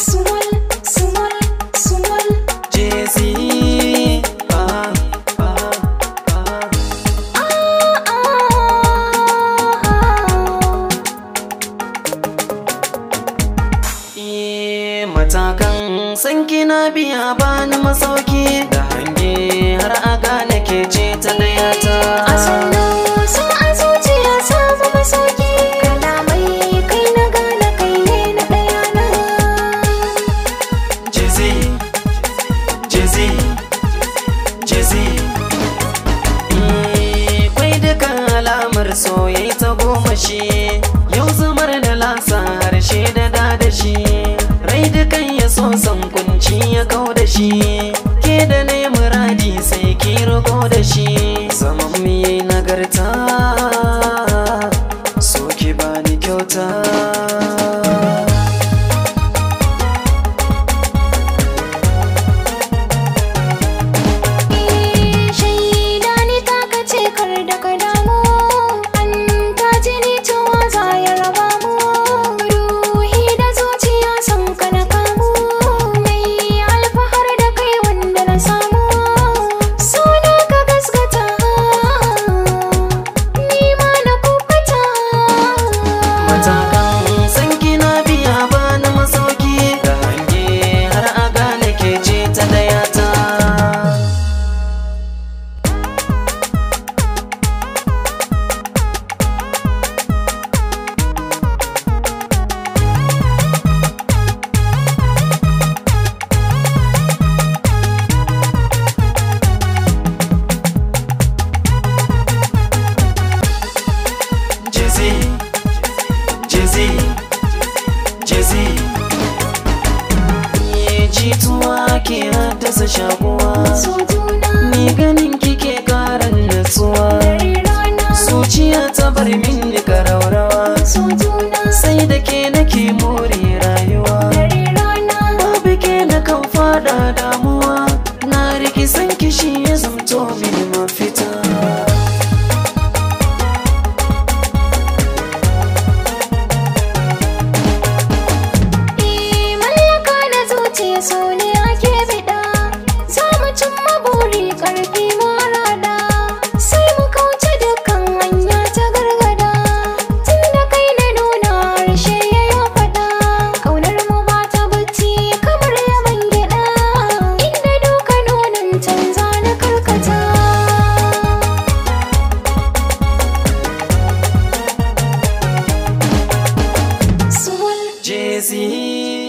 Sumol, sumol, sumol. Jay-Z. Matakan sanki na biya bani masauki da hange har a gane ke ce ta daya ta. A sannu sun a zuciya samu masauki, kalamai kai na gane kai ne na ɗaya na. Jay-Z, Jay-Z, Jay-Z. Kwai dukan alamar soyayya ta goma shi, yau zumar da lasa harshe da dadashi. Rai dukan ya so san kunci ya kau da shi, ke da ne muradi sai ki riko da shi. Zaman mu yayi nagarta, so ki bani kyauta. Shaida ni ta kace kar da ka damu, an ta ji ni cewa za ya raba mu. Ruhi da zuciya son ka na kamu, mai alfahar da kai wanda na samu. Suna ka gaskata, ni ma na kubuta. Matakan sanki na biya bani masauki da hange har a gane ke ce ta daya ta. Jay-Z, Jay-Z, Jay-Z. Jituwa ke haddasa shakuwa, So juna, ni ganin kike karan natsuwa. dare rana, Zuciya ta bar min karaurawa, so juna, sai da ke nake more rayuwa. dare rana. Babu ke na kan fada damuwa, na riki san kishi ya zamto mini mafita. Mallaka na zuciya so ne ake bida, za mu cimma buri karfi marada, sai mu kauce dukkan hanya ta gargada. Tun da kai na nuna harshe ya yi faɗa, ƙaunar mu ba ta bacci kamar yaman gyaɗa, inda duka nunin canza na karkata. Sumul, Jay-Z.